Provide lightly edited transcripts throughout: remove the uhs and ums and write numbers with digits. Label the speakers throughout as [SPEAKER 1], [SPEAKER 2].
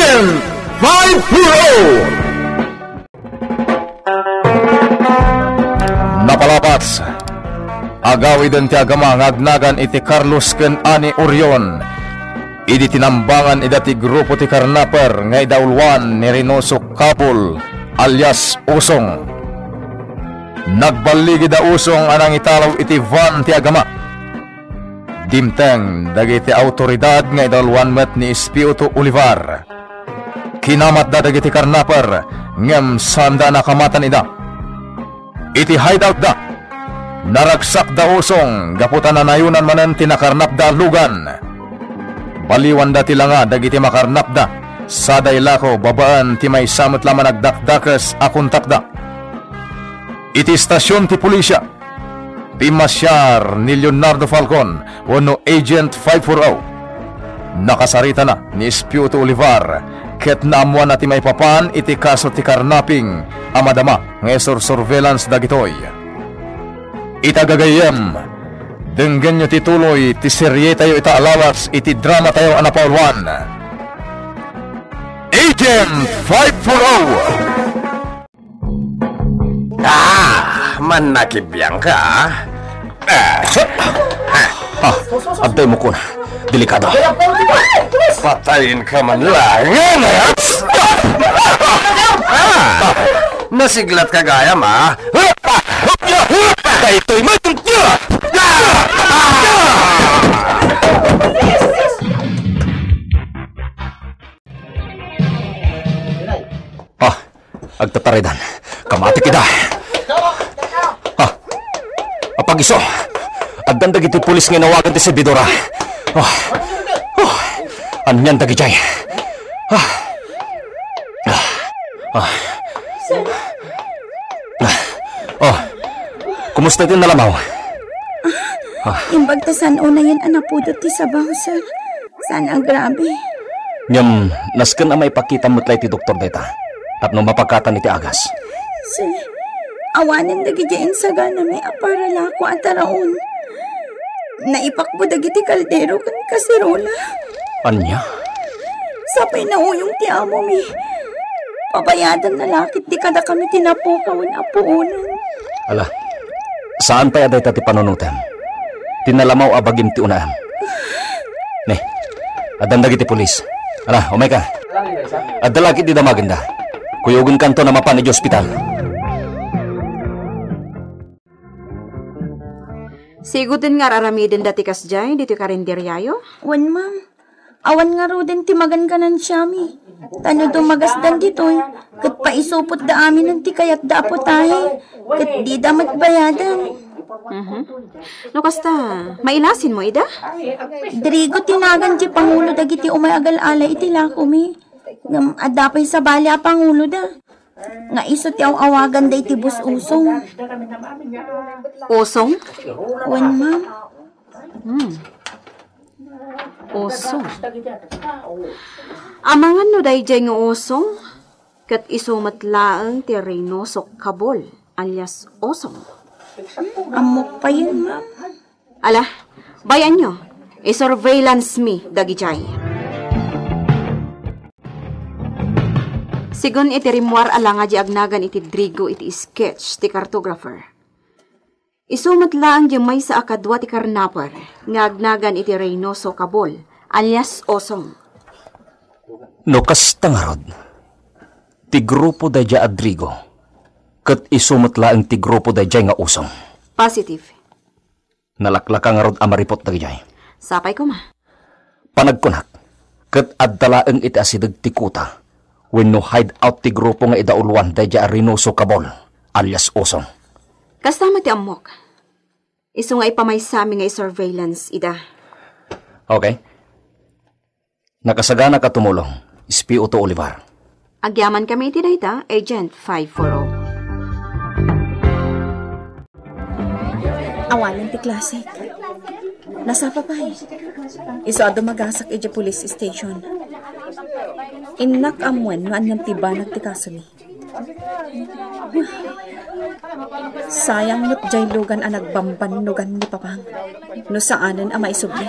[SPEAKER 1] Agent 5-0! Napalapats agawid ti agama ngagnagan iti Carlos ken Ani Orion. Idi tinambangan ida ti grupo ti karnaper nga idaulwan ni Reynoso Kapul alias Usong. Nagbaligi da Usong anang italaw iti van ti agama. Dimteng dagiti autoridad nga idaulwan met ni Espiritu Olivar. Kinamat da dagiti karnaper ngem sanda nakamatan ida. Iti hideout da naragsak da Usong gaputan na nayunan manen tinakarnap da lugan. Baliwan da tilanga dagiti makarnap da sa daylako babaan ti may samot laman nagdakdakas akuntak da. Iti stasyon ti pulisya ti masyar ni Leonardo Falcon wano Agent 540. Nakasarita na ni Espiritu Olivar ket naamuan na ti may papan iti kaso ti karnaping amadama nga surveillance dagitoy. Itagagayem denggan nyo tituloy ti serye tayo itaalawas iti drama tayo anapaulwan. Agent 540.
[SPEAKER 2] Manakibiyang ka.
[SPEAKER 3] Abday mo ko na. Delikado.
[SPEAKER 2] Patayin ka man lang. Nasiglat ka gaya ma.
[SPEAKER 3] Ito'y matutyo. Agtataridan. Kamati kita. Apag iso. Agdandag iti pulis nga nawagan ti servidora. Anyan dagijay. Kumusta din nalamaw?
[SPEAKER 4] Imbagtasan una yan anapudot ti sabaw, sir. Sana grabe.
[SPEAKER 3] Nyam, nasken na may pakita mo't ti doktor deta. Tapno mapagkatan iti agas.
[SPEAKER 4] Sir, awanin dagijain sa gana may aparala ko at taraon. Naipakbo dagiti kaldero kan kasirola.
[SPEAKER 3] Anya?
[SPEAKER 4] Sapay na uyong ti amo mi. Pabayadan na lakit di kada kami tinapukawan apuunan.
[SPEAKER 3] Ala, saan tayo day ti panunutan? Tinalamaw abagim ti unaan. Ne, adandag iti pulis. Ala, umay ka. Adalakit di damaganda. Kuyugun kanto na mapan iti ospital.
[SPEAKER 5] Sigutin nga raramidin dati kasjay, dito karinderyayo?
[SPEAKER 4] Wan, ma'am. Awan nga ro din ti maganganan siya mi. Tano dumagasdan dito eh. Kat paisupot da amin ng ti kayat da po tayo. Kat di da matbayadan.
[SPEAKER 5] No kasta, mailasin mo, Ida?
[SPEAKER 4] Drigo tinagan ti Pangulo dagiti umay agal-ala iti lako mi. Ngam adapay sa bali a Pangulo da. Nga iso ti awagan da iti bus Usong.
[SPEAKER 5] Usong?
[SPEAKER 4] Wan, ma'am.
[SPEAKER 5] Usong. Amangan no dayjay nga usong, kat isumatlaang ti Reynoso Kapul alias Usong.
[SPEAKER 4] Amok pa yun, ma'am.
[SPEAKER 5] Ala, bayan nyo, i-surveillance me dagijay. Sigun iti rimwar alanga di agnagan iti Drigo iti sketch ti cartographer. Isumatlaang di may sa akadwa ti karnaper nga agnagan iti Reynoso Kapul alias Usong.
[SPEAKER 3] No kasta nga rod, ti grupo da dya Adrigo, kat isumatlaang ti grupo da dya nga Usong.
[SPEAKER 5] Positive.
[SPEAKER 3] Nalaklaka nga rod amaripot da dya.
[SPEAKER 5] Sapay ko ma.
[SPEAKER 3] Panagkunak, kat addalaang iti asidag ti kuta, when no hide out ti grupo nga idaulwan da dya Reynoso Kapul alias Usong.
[SPEAKER 5] Kastama ti amok. Iso nga ipamaysami nga surveillance, Ida.
[SPEAKER 3] Okay. Nakasagana ka tumulong, Espiritu Olivar.
[SPEAKER 5] Agyaman kami iti dayta, Agent 540.
[SPEAKER 4] Awalan ti klasik. Nasa papay. Iso ado magasak iti police station. Inak amwen nga anyam ti banat ti kasumi. Sayang mo't jay lugan ang nagbambanugan ni Papang. No saanan ang maisubli.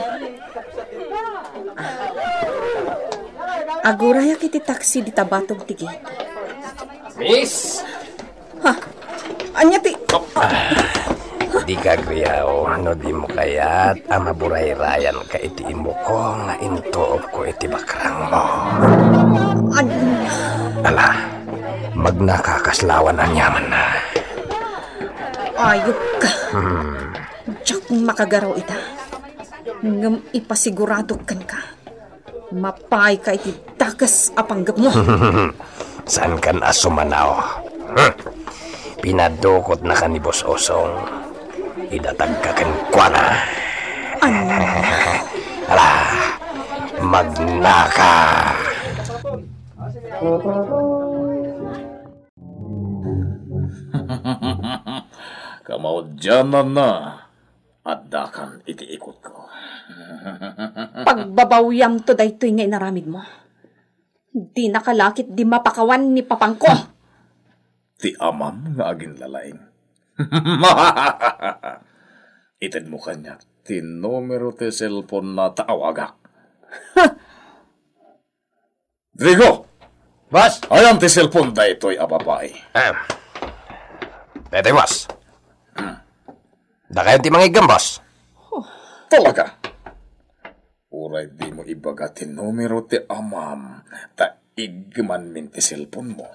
[SPEAKER 6] Aguraya kiti taksi di tabatog ti gate.
[SPEAKER 2] Miss!
[SPEAKER 6] Ha? Anya ti...
[SPEAKER 2] Di kagriyaw, no di mo kaya't amaburay-rayan ka itiin mo ko nga intoob ko iti bakrang mo. Ala, magnakakaslawan ang yaman na.
[SPEAKER 6] Ayok ka. Diyak makagaraw ita. Ngam ipasigurado kan ka. Mapay ka iti takas apanggap mo.
[SPEAKER 2] Saan kan asumanaw? Pinadukot na ka ni Boss Osong. Idatag ka kan kwa na. Ala, magnaka.
[SPEAKER 1] Kamaudyanan na. Addakan iti ikot ko.
[SPEAKER 6] Pagbabawyam to daytoy nga inaramid mo. Di nakalakit di mapakawan ni papangko.
[SPEAKER 1] Ti amam nga aging lalaing. Itin mo kanya, ti numero ti cellphone na taawagak. Drigo!
[SPEAKER 2] Boss!
[SPEAKER 1] Ayan ti cellphone da ito'y ababay.
[SPEAKER 2] Pwede, boss. Da kayo ti mangigam, boss.
[SPEAKER 1] Talaga? Uray di mo ibaga ti numero ti amam, ta igman min ti cellphone mo.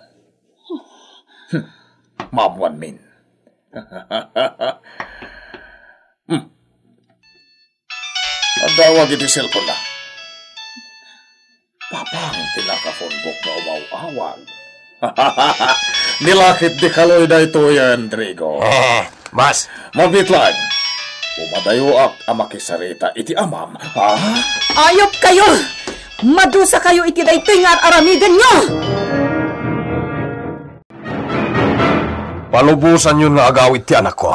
[SPEAKER 1] Mamwan min. Adawag iti cellphone na. Papang tinaka-phone book na umaw-awag. Nilakit di kaloy na ito yan, Drigo.
[SPEAKER 2] Boss.
[SPEAKER 1] Mabitlag. Umadayo ak amakisarita iti amam. Ha?
[SPEAKER 6] Ayop kayo! Madusa kayo iti daytoy nga aramidan nyo!
[SPEAKER 2] Palubusan yun nga agawit ti anak ko.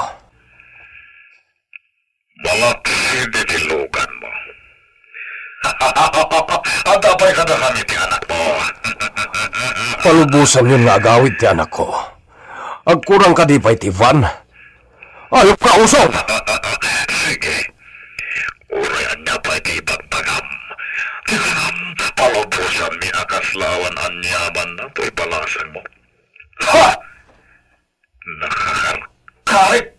[SPEAKER 7] Balak hindi tilugan mo. At apay ka na kami ti anak mo.
[SPEAKER 2] Palubusan yun nga agawit ti anak ko. Agkurang ka di pa iti van. Ayop ka, usong!
[SPEAKER 7] Sige. Urayan niya pa iti pagtagam. Palubusan mi akaslawan anyaman na to'y balasan mo. Ha! Nakakarkarit!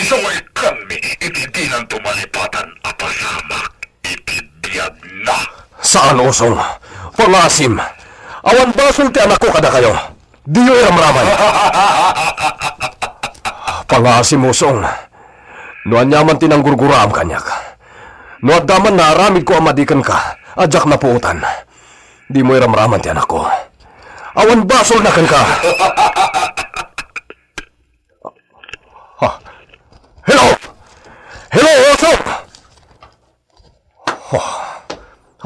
[SPEAKER 7] Isaway kami iti di nang tumalipatan apasamak iti biyag na.
[SPEAKER 2] Saan, usong? Pangasim! Awan basol ti anak ko kada kayo. Di yo'y ramraman. Pangasim, usong. Noan yaman tinanggurguraam kanyak. Noat daman na aramid ko amadikan ka. Adyak na puutan. Di mo'y ramraman ti anak ko. Awan basol na kan ka. Hello! Hello, usong!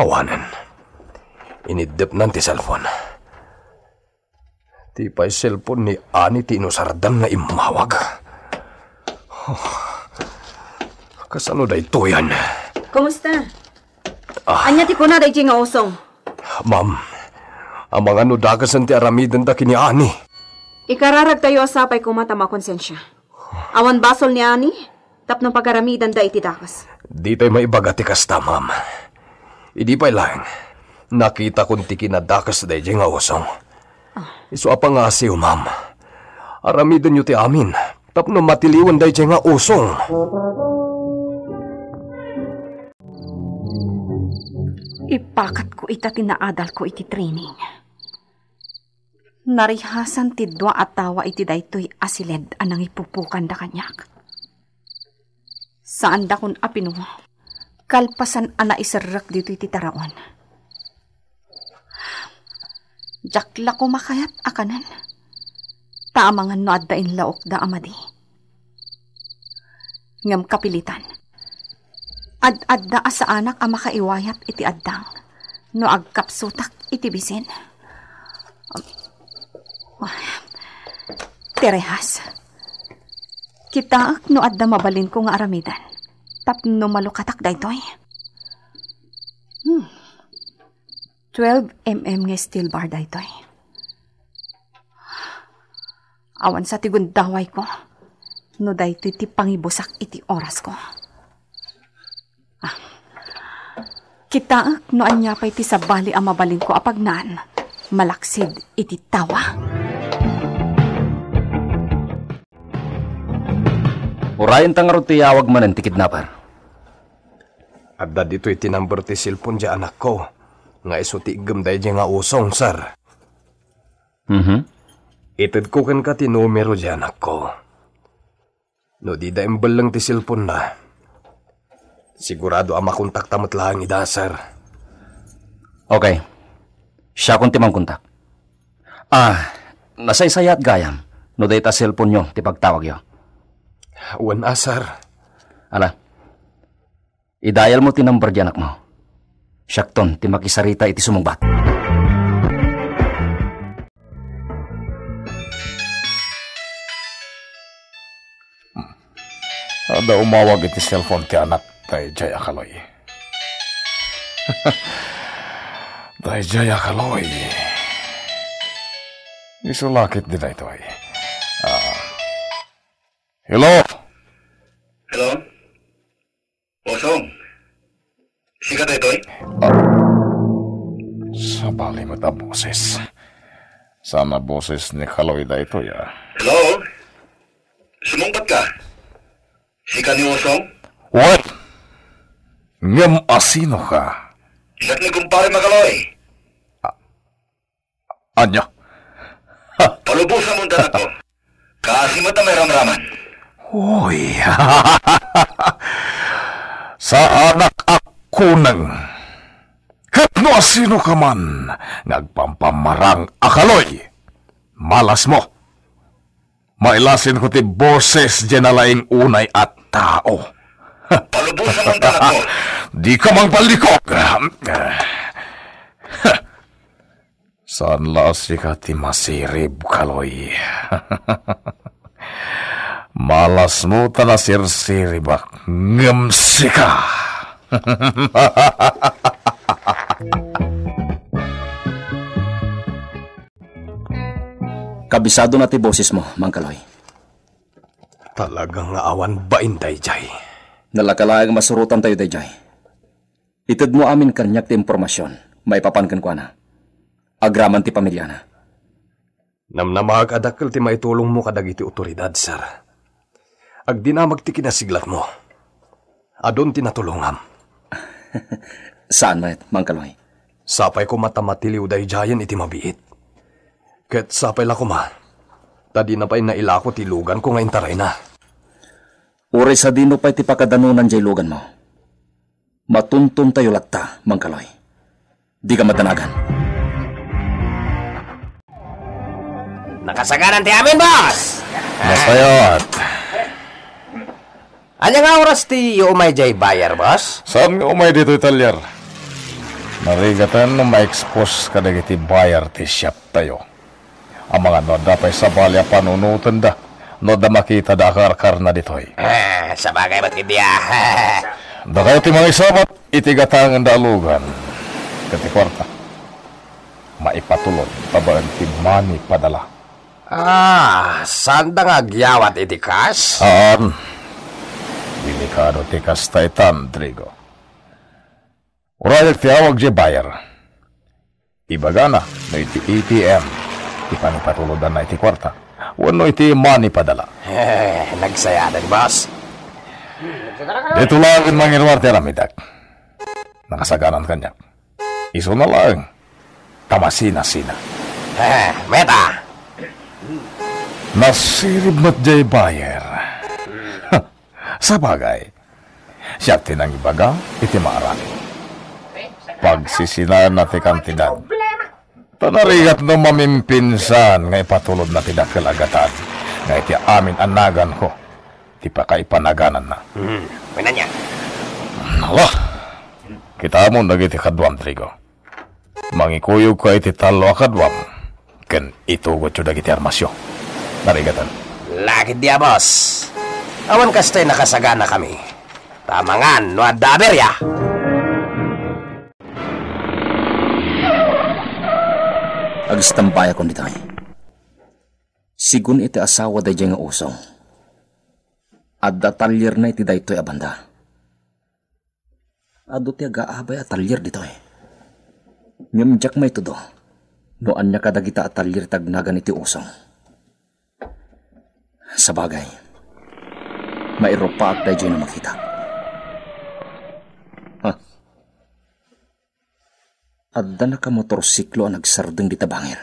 [SPEAKER 2] Awanan. Inidip nan ti cellphone. Ti pa'y cellphone ni Ani ti inusardan nga imawag. Kasano da ito yan?
[SPEAKER 5] Kumusta? Anya ti kuna da iti nga usong?
[SPEAKER 2] Ma'am, ang mga nudagasan ti aramidan da kini Ani.
[SPEAKER 5] Ikararag tayo asapay kumata makonsensya. Awan basol ni Ani, tapno pagaramidan da iti dakas.
[SPEAKER 2] Di tayo maibaga ti kasta, ma'am. Idi pa'y lang. Nakita kong ti kinadakas da iti nga usong. Iso apa nga siyo, ma'am. Aramidan nyo ti amin. Tapno matiliwan da iti nga usong.
[SPEAKER 6] Ipakat ko ita tinaadal ko iti training. Narihasan ti dua at tawa iti daytoy asiled anang ipupukan da kanyak. Saan da kun apino, kalpasan ana isarrak dito iti taraon. Jakla ko makayat akanan. Taamangan no addain laok da amadi. Ngam kapilitan. Ad-adda asa anak ang makaiwayat iti addang. No agkapsutak iti bisin. Terehas. Kitaak no adda mabalin ko nga aramidan. Tapno malukatak daytoy. 12 mm nga steel bar daytoy. Awan sa tigundaway ko. No daytoy ti pangibusak iti oras ko.
[SPEAKER 5] Kita no anya pa iti sabali ang mabalin ko apagnan. Malaksid iti tawa.
[SPEAKER 3] Urayan tangarot ti yawag manen ti kidnapper.
[SPEAKER 2] Adda dito iti number ti cellphone di anak ko. Nga iso ti igam day nga usong, sir. Itad ko kan ka ti numero di anak ko. No di da imbal lang ti cellphone na. Sigurado ang makontakta mo't lang ida, sir.
[SPEAKER 3] Okay. Siya kung timang kontak. Nasaysaya at gayam. No data cellphone nyo, ti pagtawag yo.
[SPEAKER 2] Wan sir.
[SPEAKER 3] Ala, idayal mo ti number di anak mo. Syakton, ti makisarita iti sumungbat.
[SPEAKER 1] Ada umawag iti cellphone ti anak tay Jaya Kaloy. Tay Jaya Kaloy. Isulakit din na ito ay. Hello?
[SPEAKER 7] Hello? Osong? Sikat ito eh?
[SPEAKER 1] Sa bali mo ta boses. Sana boses ni Kaloy da ito ya.
[SPEAKER 7] Hello? Sumungbat ka? Sikat ni Osong?
[SPEAKER 1] What? Ngam asino ka?
[SPEAKER 7] Sikat ni kumpare Makaloy.
[SPEAKER 1] Anya?
[SPEAKER 7] Palubusan mo tanak ko. Kasi mata may ramraman.
[SPEAKER 1] Uy, sa anak ako nang no asino ka man nagpampamarang akaloy. Malas mo. Mailasin ko ti boses dyanalaing unay at tao.
[SPEAKER 7] Palubusan mo tanak ko.
[SPEAKER 1] Di ka mang palikok. Saan laas ka ti masirib, Kaloy? Malas mo ta na sirsiribak. Ngamsi ka.
[SPEAKER 3] Kabisado na ti boses mo, Mang Kaloy.
[SPEAKER 2] Talagang awan ba inday, Jay?
[SPEAKER 3] Nalakalayang masurutan tayo, Dayjay. Itad mo amin kanyak ti impormasyon. May papankan ko na. Agraman ti pamilya na.
[SPEAKER 2] Namnamahag adakkel ti maitulong mo kadag iti otoridad, sir. Agdinamag ti kinasiglat mo. Adon ti natulungam.
[SPEAKER 3] Saan mayat, Mang Kaloy?
[SPEAKER 2] Sapay ko matamatiliw dayjayan iti mabiit. Ket sapay la ko ma. Tadi na pa'y nailako ti lugan ko nga intaray na.
[SPEAKER 3] Uri sa dino pa'y ti pakadanunan jay lugan mo. Matuntun tayo latta, Mang Kaloy. Di ka matanagan.
[SPEAKER 8] Nakasaganan ti amin, boss!
[SPEAKER 1] Masayat.
[SPEAKER 8] Anya nga oras ti umay jay bayar, boss?
[SPEAKER 1] Saan nga umay dito italyar? Narigatan na ma-expose ka na iti bayar ti shop tayo. Ang mga noda pa'y sa balya panunutan da. Noda makita da akar na ditoy.
[SPEAKER 8] Sa bagay ba't hindi
[SPEAKER 1] Da kayo ti mga isabat, itigatangan da alugan. Kati kwarta. Maipatulod, tabaan ti mani padala.
[SPEAKER 8] Saan da nga gyawat iti kas?
[SPEAKER 1] Delikado ti kastaitan, Drigo. Urayag ti awag di bayar. Ibaga na iti ATM. Ipanipatulodan na iti kwarta. Wano iti mani padala.
[SPEAKER 8] Nagsayadan, boss.
[SPEAKER 1] Dito lang ang mangirwar ti aramidak. Nakasaganan kanyak. Iso na lang. Tamasina-sina.
[SPEAKER 8] Meta!
[SPEAKER 1] Nasirib mat jay bayer. Sa bagay, siya tinang ibaga, iti maarani. Pagsisinan na ti kantidad. Tanarigat no mamimpinsan nga ipatulod na ti dakil agatan. Nga iti amin anagan ko. Ti pakaipanaganan na.
[SPEAKER 8] Wala niya.
[SPEAKER 1] Nala, kita mo nagiti kadwam, Trigo. Mangikuyog ko iti talo akadwam. Ken itugot yung dagiti armasyo. Narigatan.
[SPEAKER 8] Lakit dia, boss. Awan kastay nakasagana kami. Tamangan, no adaber ya.
[SPEAKER 3] Agistambaya ko nito. Sigun iti asawa day nga usong. At datalyer na iti daytoy abanda. ado ti agaabay atalyer dito eh. Ngam jak may todo. Noan niya kadagita atalyer tagnagan iti usong. Sa bagay, mairo pa at tayo na makita. Ha? Adda na ka motorsiklo ang nagsardeng di tabangir.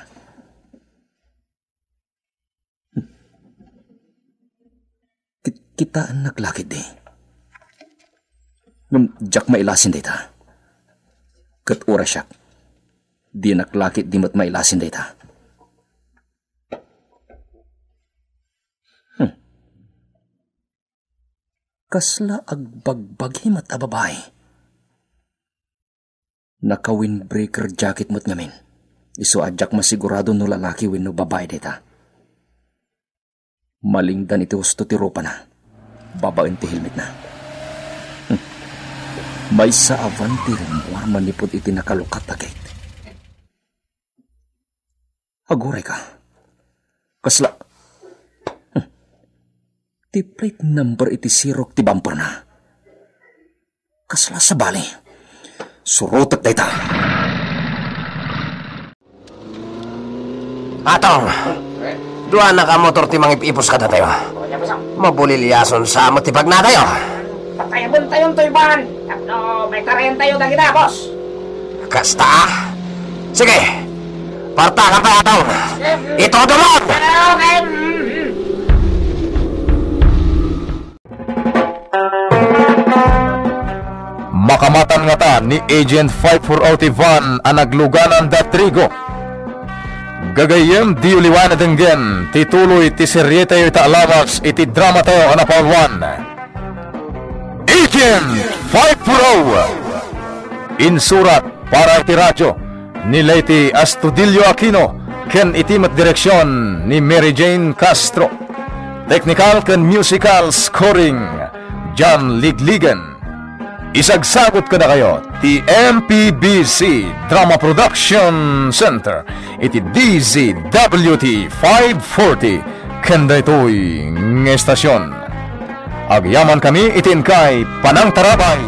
[SPEAKER 3] Kita ang naglakid di. Ngam jak mailasin dita. Kat ura siya. Di naklakid di mat mailasin dita. Kasla agbagbagi mat ababay. Naka-windbreaker jacket mo't ngamin. Iso adjak masigurado no lalaki win no babae dita. Malingdan iti husto ti ropa na. Babaen ti helmet na. May sa avanti rin mo manipod iti nakalukat na gate. Aguray ka. Kasla. Ti plate number iti sirok ti bumper na. Kasla sa bali. Surutat na ita.
[SPEAKER 8] Atong, duwa na ka motor ti mangipipos ka na tayo. Mabulilyason sa mo ti pag na tayo.
[SPEAKER 9] Patayabon tayong tuyban. Tapno, may karayan tayo na kita, boss.
[SPEAKER 8] Kasta. Sige. Parta ka pa, Atong. Ito dumon!
[SPEAKER 9] Okay.
[SPEAKER 1] Makamatan nga ta ni Agent 540 Van ang nagluganan da trigo. Gagayem di uliwan na denggen, tituloy ti seryeta yu alawas iti drama tayo anapaw 1. Agent 540 insurat para iti radyo ni Lady Astudillo Aquino ken itimat direksyon ni Mary Jane Castro. Technical ken musical scoring John Ligligan. Isagsagot ka na kayo ti MPBC Drama Production Center iti DZWT 540 kanda ito'y ng estasyon. Agyaman kami itin kay Panang Tarabay